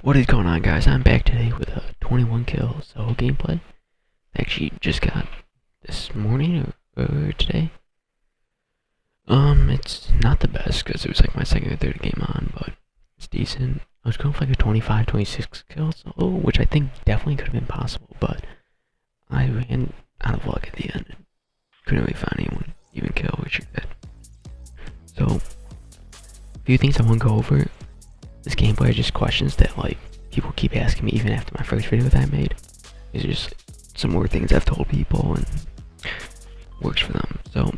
What is going on, guys? I'm back today with a 21 kill solo gameplay. Actually, just got this morning or today. It's not the best because it was like my second or third game on, but it's decent. I was going for like a 25, 26 kill solo, which I think definitely could have been possible, but I ran out of luck at the end and couldn't really find anyone even kill, which is good. So, a few things I want to go over. This gameplay are just questions that like people keep asking me even after my first video that I made. These are just some more things I've told people and works for them. So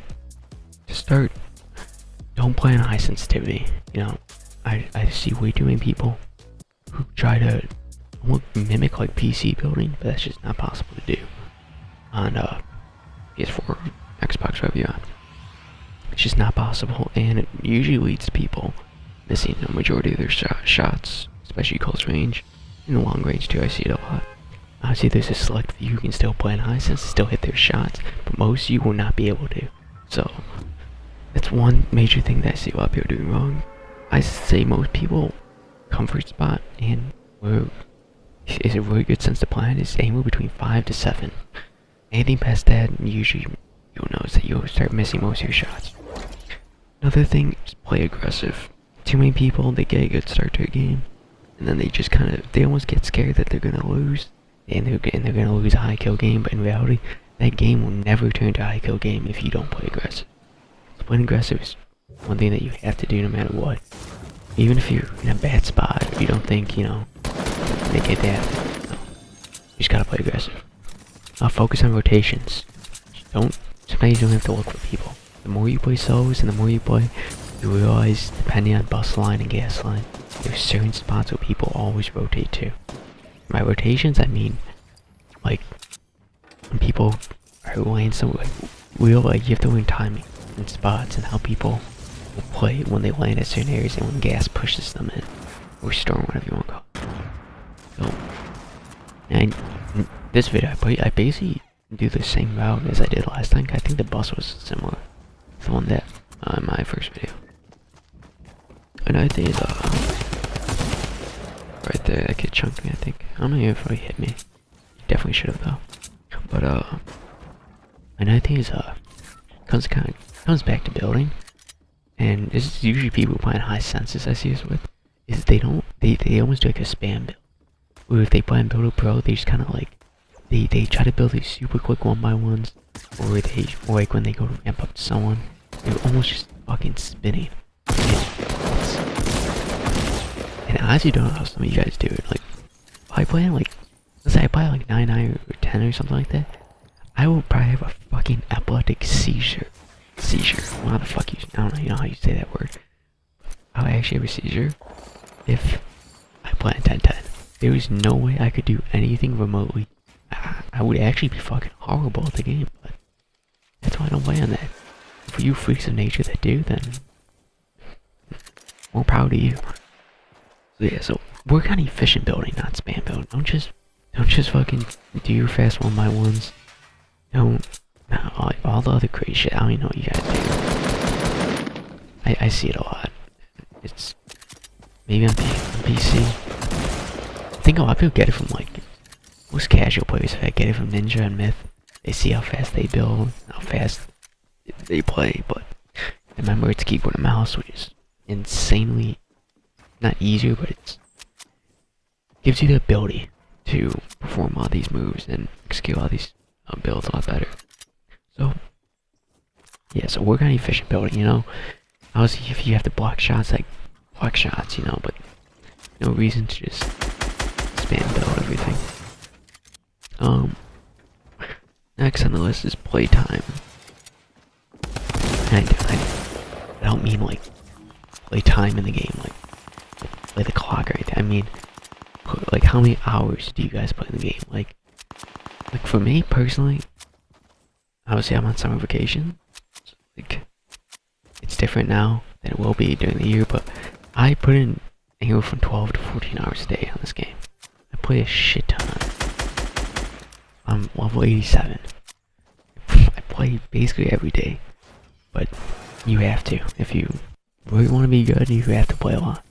to start, don't play on high sensitivity. You know, I see way too many people who try to mimic like PC building, but that's just not possible to do on PS4, Xbox, whatever you're on. It's just not possible, and it usually leads to people missing the majority of their shots, especially close range. In the long range too, I see it a lot. Obviously there's a select few who can still play in high sense, still hit their shots, but most of you will not be able to. So that's one major thing that I see a lot of people doing wrong. I say most people comfort spot and where is a really good sense to play in is anywhere between 5 to 7. Anything past that, usually you'll notice that you'll start missing most of your shots. Another thing is play aggressive. Too many people, they get a good start to a game, and then they just they almost get scared that they're gonna lose, and they're gonna lose a high kill game, but in reality, that game will never turn to a high kill game if you don't play aggressive. So playing aggressive is one thing that you have to do no matter what. Even if you're in a bad spot, if you don't think, you know, they get that, no. You just gotta play aggressive. Focus on rotations. Sometimes you don't have to look for people. The more you play solos and the more you play, you realize, depending on bus line and gas line, there's certain spots where people always rotate to. By rotations, I mean, like, when people are laying somewhere, like, you have to learn timing and spots and how people will play when they land at certain areas and when gas pushes them in, or storm, whatever you want to call it. So, and in this video, I basically do the same route as I did last time. I think the bus was similar to the one that in my first video. Another thing is, right there, that kid chunked me, I think. I don't know if he hit me. Definitely should have, though. But, another thing is, comes back to building. And this is usually people playing high senses I see this with. Is they almost do like a spam build. Where if they play in Builder Pro, they just kind of like, they try to build these super quick 1x1s. Or like when they go to ramp up to someone, they're almost just fucking spinning. And I honestly don't know how some of you guys do it. Like, if I play like, let's say I play like 9-9 or 10 or something like that, I will probably have a fucking epileptic seizure. Well, how the fuck I don't know, you know how you say that word. I would actually have a seizure if I play in 10-10. There is no way I could do anything remotely. I would actually be fucking horrible at the game, but that's why I don't play on that. For you freaks of nature that do, then more power to you. So yeah, so work on efficient building, not spam building. Don't just fucking do your fast 1x1s. All the other crazy shit. I don't even know what you guys do. I see it a lot. It's maybe on PC. I think a lot of people get it from like most casual players. I get it from Ninja and Myth. They see how fast they build, how fast they play, but remember it's keyboard and mouse, which is insanely not easier, but it gives you the ability to perform all these moves and execute all these builds a lot better. So yeah, so work on efficient building, you know. Obviously if you have to block shots, like block shots, you know, but no reason to just spam build everything. Next on the list is playtime. And I don't mean like play time in the game, like play the clock or anything. I mean, like how many hours do you guys play in the game? Like for me personally, obviously I'm on summer vacation. So like it's different now than it will be during the year, but I put in anywhere from 12 to 14 hours a day on this game. I play a shit ton. I'm level 87. I play basically every day, but you have to. If you really want to be good, you have to play a lot.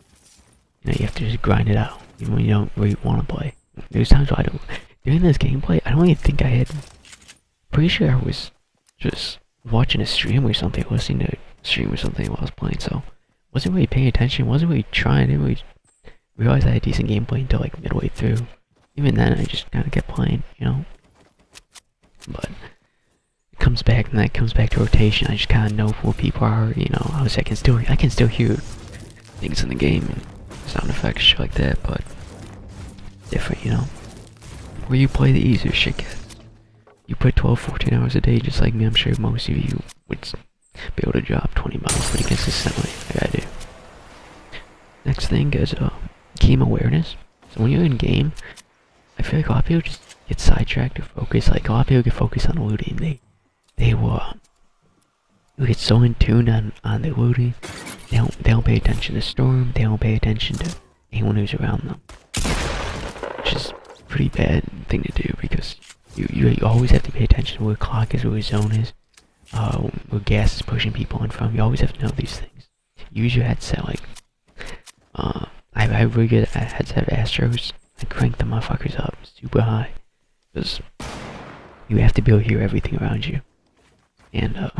You know, you have to just grind it out. even when you don't really want to play. There's times where I don't. During this gameplay, I don't even think I had. Pretty sure I was just watching a stream or something, listening to a stream or something while I was playing. So wasn't really paying attention. Wasn't really trying. Didn't really realize I had decent gameplay until like midway through. Even then, I just kind of kept playing, you know. But it comes back, and that comes back to rotation. I just kind of know who people are, you know. Obviously, I can still hear things in the game and sound effects, shit like that. But different, you know. Where you play, the easier shit gets. You put 12, 14 hours a day, just like me. I'm sure most of you would be able to drop 20 miles pretty consistently, like I do. Next thing is game awareness. So when you're in game, I feel like a lot of people just get sidetracked or focus. Like a lot of people get focused on looting. They will get so in tune on their looting. They don't pay attention to storm. They don't pay attention to anyone who's around them, which is a pretty bad thing to do because you always have to pay attention to where clock is, where zone is, where gas is pushing people in front. You always have to know these things. Use your headset. Like I have really good headset Astros. I crank the motherfuckers up super high because you have to be able to hear everything around you, and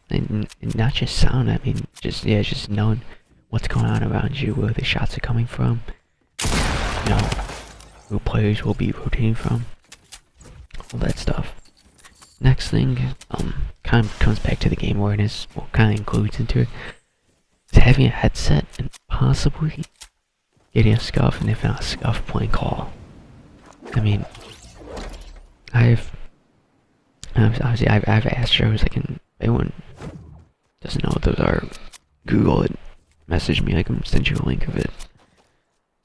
and not just sound. I mean, just knowing what's going on around you, where the shots are coming from, you know, where players will be rotating from, all that stuff. Next thing, kind of comes back to the game awareness. What kind of includes into it is having a headset and possibly getting a scuff, and if not a scuff, playing call. I mean, obviously I have Astros. Everyone doesn't know what those are. Google it, message me. I can send you a link of it.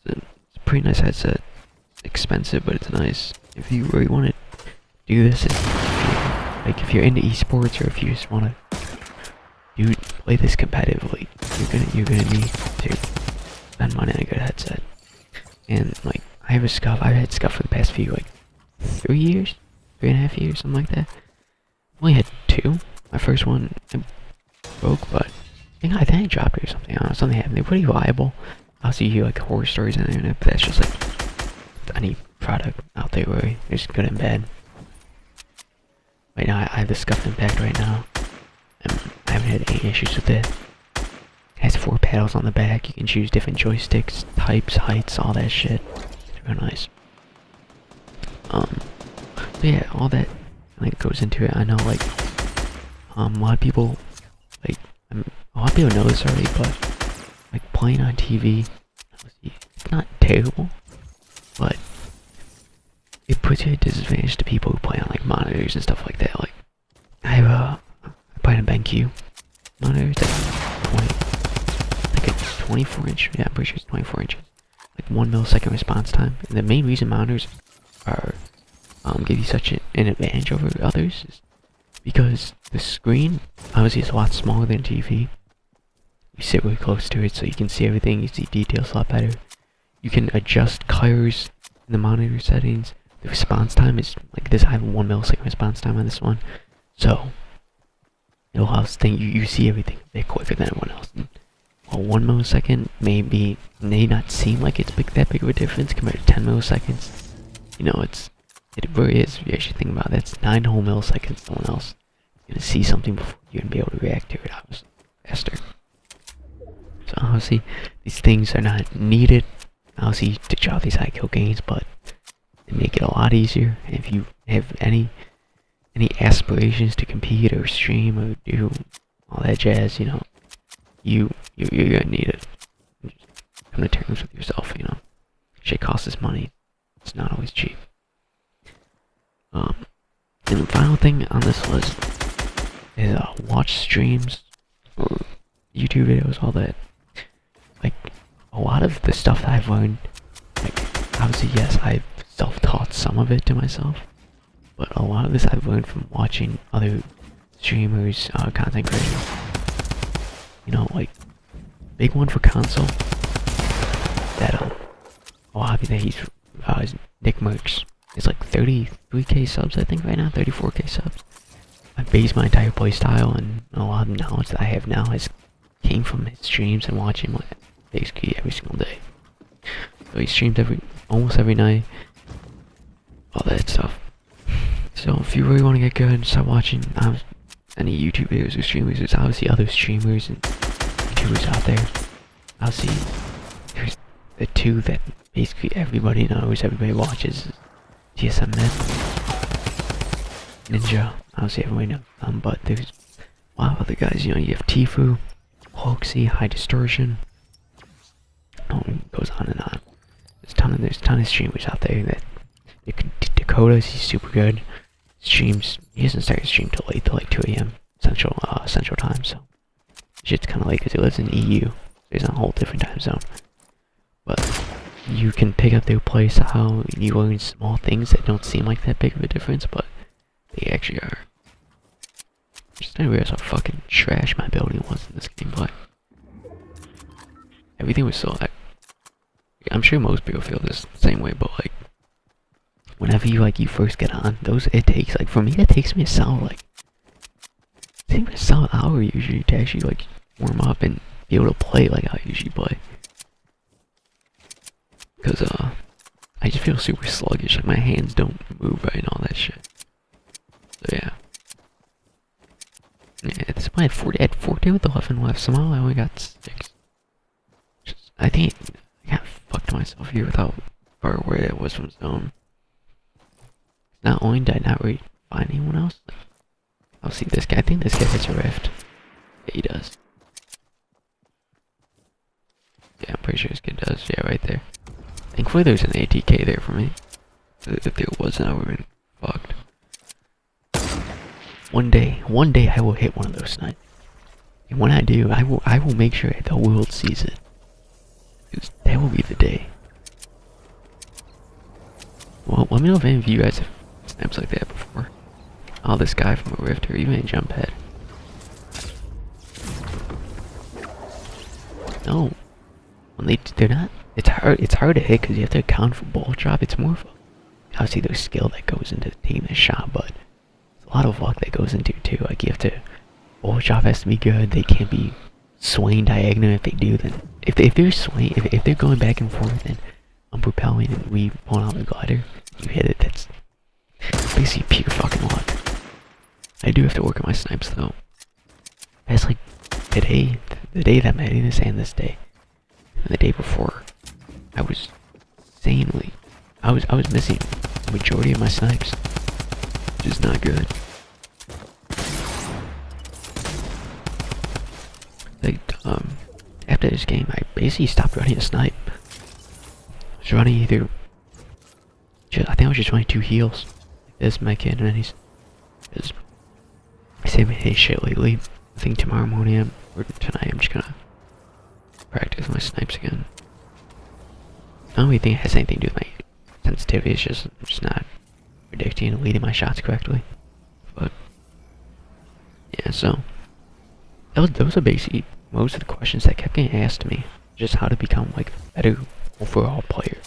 It's a pretty nice headset. It's expensive, but it's nice. If you really want to do this, if you're into esports, or if you just want to play this competitively, you're gonna need to spend money on a good headset. And like, I have a scuff. I've had scuff for the past few, like 3.5 years, something like that. I only had 2. My first one I broke, but I think I dropped it or something. I don't know, something happened. They're pretty reliable. I'll see you like horror stories on the internet, but that's just like any product out there where there's good and bad. Right now, I have the scuffed impact right now. I haven't had any issues with it. It has 4 paddles on the back. You can choose different joysticks, types, heights, all that shit. It's real nice. So yeah, all that like goes into it. I know like a lot of people know this already, but like playing on TV, it's not terrible, but it puts you at a disadvantage to people who play on like monitors and stuff like that. Like I play on a BenQ monitor. It's like a 24 inch. Yeah, I'm pretty sure it's 24 inches. Like 1 millisecond response time. And the main reason monitors are give you such an advantage over others is because the screen obviously is a lot smaller than TV. You sit really close to it, so you can see everything. You see details a lot better. You can adjust colors in the monitor settings. The response time is like this. I have a 1 millisecond response time on this one, so it allows you see everything a bit quicker than everyone else. And while 1 millisecond may not seem like it's that big of a difference compared to 10 milliseconds, you know, it really is. If you actually think about it, that's 9 whole milliseconds. Someone else is gonna see something before you're gonna be able to react to it, obviously, faster. So obviously, these things are not needed, obviously, to draw these high kill gains, but they make it a lot easier. And if you have any aspirations to compete or stream or do all that jazz, you know, you're gonna need it. Just come to terms with yourself, you know. Shit costs us money. It's not always cheap. And the final thing on this list is watch streams or YouTube videos, all that. Like, a lot of the stuff that I've learned, like, obviously, yes, I've self-taught some of it to myself, but a lot of this I've learned from watching other streamers, content creators. You know, like, big one for console, that, a lot of that he's, is Nick Merckx. It's like 33k subs, I think, right now, 34k subs. I based my entire playstyle and a lot of the knowledge that I have now came from his streams and watching basically every single day. So he streamed almost every night. All that stuff. So if you really want to get good and start watching any YouTube videos or streamers, there's obviously other streamers and YouTubers out there. Obviously, there's the two that basically everybody knows, everybody watches. TSM Ninja, obviously everybody knows them, but there's a lot of other guys, you know, you have Tfue, Hoaxy, High Distortion. Oh, it goes on and on. There's a ton of streamers out there that Dakota's, he's super good. Streams, he doesn't start his stream till late, till like 2 AM Central Time, so shit's kinda late because he lives in EU, so he's on a whole different time zone. But you can pick up their play style, you learn small things that don't seem like that big of a difference, but they actually are. Just didn't realize how fucking trash my building was in this gameplay. Everything was so like, I'm sure most people feel this same way, but like, whenever you first get on, it takes like, for me it takes me a solid hour usually to actually like warm up and be able to play like I usually play. Cause I just feel super sluggish, like my hands don't move right and all that shit. So yeah. Yeah, at this point at 14 with 11 left, somehow I only got 6. I think I got fucked myself here without far where it was from zone. Not only did I not really find anyone else, I'll see this guy. I think this guy hits a rift. Yeah, he does. Yeah, I'm pretty sure this kid does. Yeah, right there. Thankfully there's an ATK there for me. If there wasn't, I would've been fucked. One day I will hit one of those snipes. And when I do, I will make sure the world sees it. Because that will be the day. Well, let me know if any of you guys have snipes like that before. Oh, this guy from a rift or even a jump head. No. When they're not, it's hard to hit because you have to account for ball drop. It's more of obviously there's skill that goes into taking the shot, but there's a lot of luck that goes into it too. Like you have to, ball drop has to be good. They can't be swaying diagonal. If they do, then if they're swaying, if they're going back and forth and I'm propelling and we pull out the glider, you hit it. That's basically pure fucking luck. I do have to work on my snipes though. That's like today, the day that I'm editing this and this day. And the day before, I was insanely, I was missing the majority of my snipes, which is not good. Like, after this game, I basically stopped running a snipe. I was running either, I think I was just running 2 heals, like this, my kid, and he's, because I haven't hit shit lately. I think tomorrow morning, or tonight, I'm just gonna practice my snipes again. I don't really think it has anything to do with my sensitivity, it's just, I'm just not predicting and leading my shots correctly. But, yeah, so, those are basically most of the questions that kept getting asked to me. Just how to become, like, a better overall player.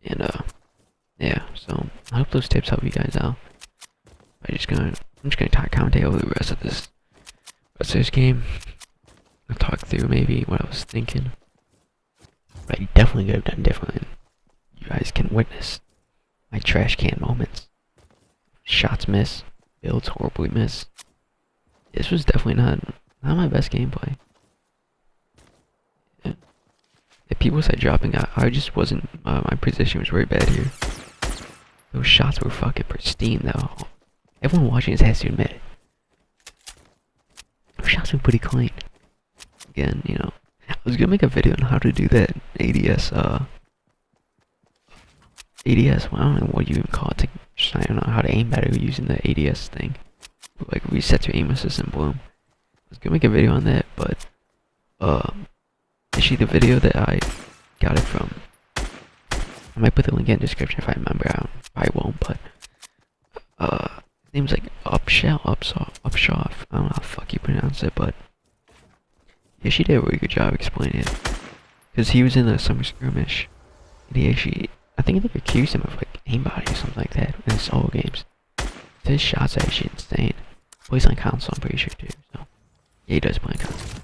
And, yeah, so, I hope those tips help you guys out. I'm just gonna commentate over the rest of this game. I'll talk through maybe what I was thinking. But I definitely could have done differently. You guys can witness my trash can moments. Shots miss, builds horribly miss. This was definitely not my best gameplay. Yeah. If people said dropping out, I just wasn't, my position was very bad here. Those shots were fucking pristine though. Everyone watching this has to admit it. Those shots were pretty clean. Again, you know, I was gonna make a video on how to do that ADS, well, I don't know what you even call it, just, I don't know how to aim better using the ADS thing. Like, resets your aim assist in Bloom. I was gonna make a video on that, but, actually the video that I got it from, I might put the link in the description if I remember, I won't, but, his name's like Upshaw, I don't know how the fuck you pronounce it, but, yeah, she did a really good job explaining it. Because he was in the summer skirmish. And he actually, I think they accused him of like aimbotting or something like that in his solo games. His shots are actually insane. Plays on console, I'm pretty sure too. So, yeah, he does play on console.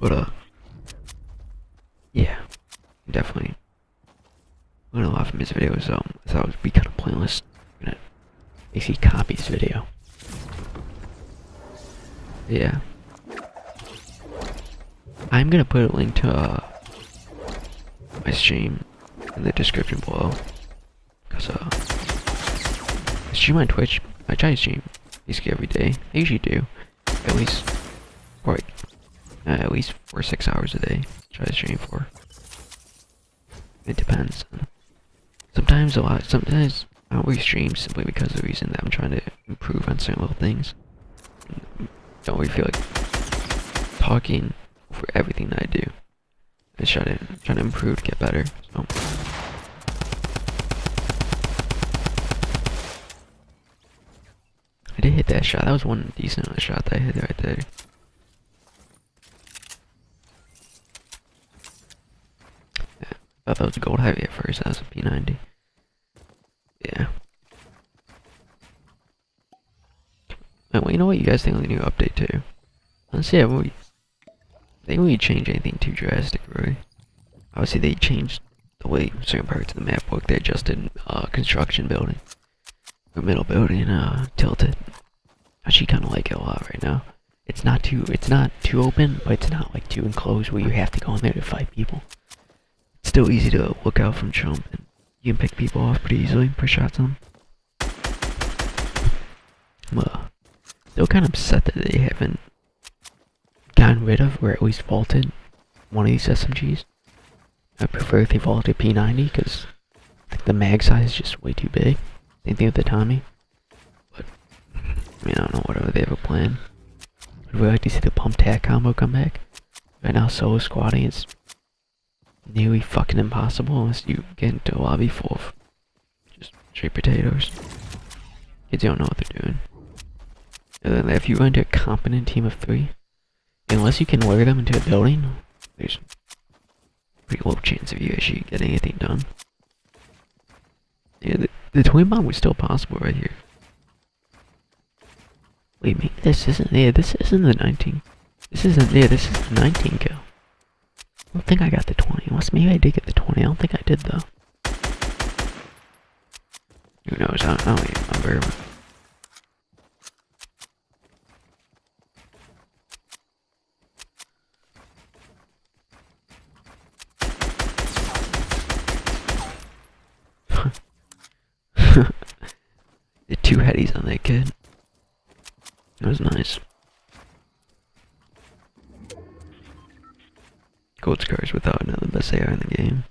But, yeah. definitely learn a lot from his videos, so I thought it would be kind of pointless. I'm gonna basically copy his video. Yeah. I'm gonna put a link to my stream in the description below. Cause I stream on Twitch. I try to stream basically every day. I usually do. At least at least 4 or 6 hours a day. Try to stream for. It depends. Sometimes sometimes I don't really stream simply because of the reason that I'm trying to improve on certain little things. Don't really feel like talking for everything that I do. I just try to improve, get better. So I did hit that shot. That was one decent shot that I hit right there. Yeah, I thought that was a gold heavy at first. That was a P90. Yeah. Well, you know what you guys think of the new update too? Honestly, they didn't really change anything too drastic, really. Obviously, they changed the way certain parts of the map work. They adjusted construction building, or middle building, tilted. I actually kind of like it a lot right now. It's not too open, but it's not like too enclosed where you have to go in there to fight people. It's still easy to look out from jump, and you can pick people off pretty easily, put shots on them. I'm still kind of upset that they haven't gotten rid of, or at least vaulted, one of these SMGs. I prefer if they vaulted P90, because I think the mag size is just way too big. Same thing with the Tommy. But, I mean, I don't know whatever they have a plan. I'd really like to see the pump tack combo come back. Right now, solo squatting is nearly fucking impossible unless you get into a lobby full of just straight potatoes. Kids don't know what they're doing. Other than that, if you run into a competent team of 3, unless you can lure them into a building, there's a pretty low chance of you actually getting anything done. Yeah, the twin bomb was still possible right here. Wait, maybe this isn't the 19. This is the 19 kill. I don't think I got the 20. Unless maybe I did get the 20. I don't think I did though. Who knows? I don't even remember. The 2 headies on that kid. That was nice. Gold scars without another best AR in the game.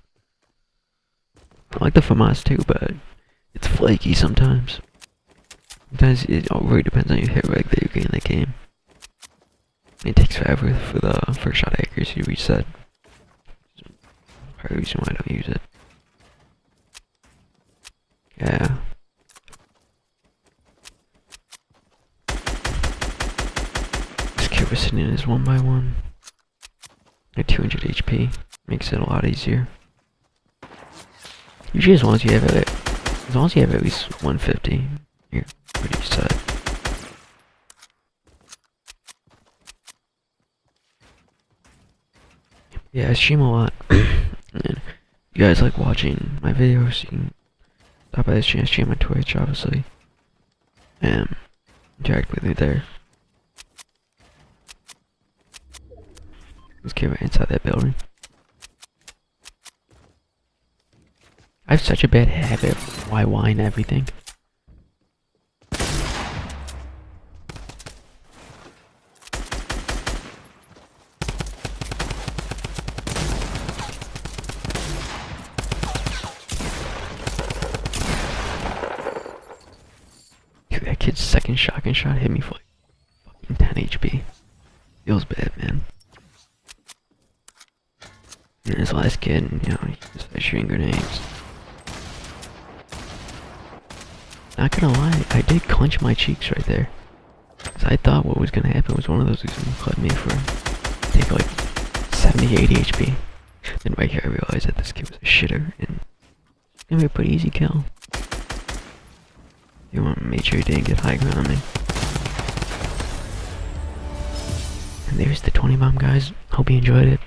I like the FAMAS too, but it's flaky sometimes. Sometimes it all really depends on your hit reg that you get in the game. It takes forever for the first shot accuracy to reset. Part of the reason why I don't use it. Yeah. This kid was sitting in his 1x1. At 200 HP. Makes it a lot easier. Usually as long as you have at least 150, you're pretty set. Yeah, I stream a lot. And if you guys like watching my videos, you can stop by the stream. I stream on Twitch, obviously. And interact with me there. Let's get right inside that building. I have such a bad habit of why whine everything. Dude, that kid's second shotgun shot hit me for like fucking 10 HP. Feels bad, man. And his last kid, you know, he just started shooting grenades. Not gonna lie, I did clench my cheeks right there. Cause I thought what was gonna happen was one of those who's gonna clip me for take like 70, 80 HP. Then right here I realized that this kid was a shitter and it's gonna be a pretty easy kill. You want to make sure you didn't get high ground on me. And there's the 20 bomb, guys. Hope you enjoyed it.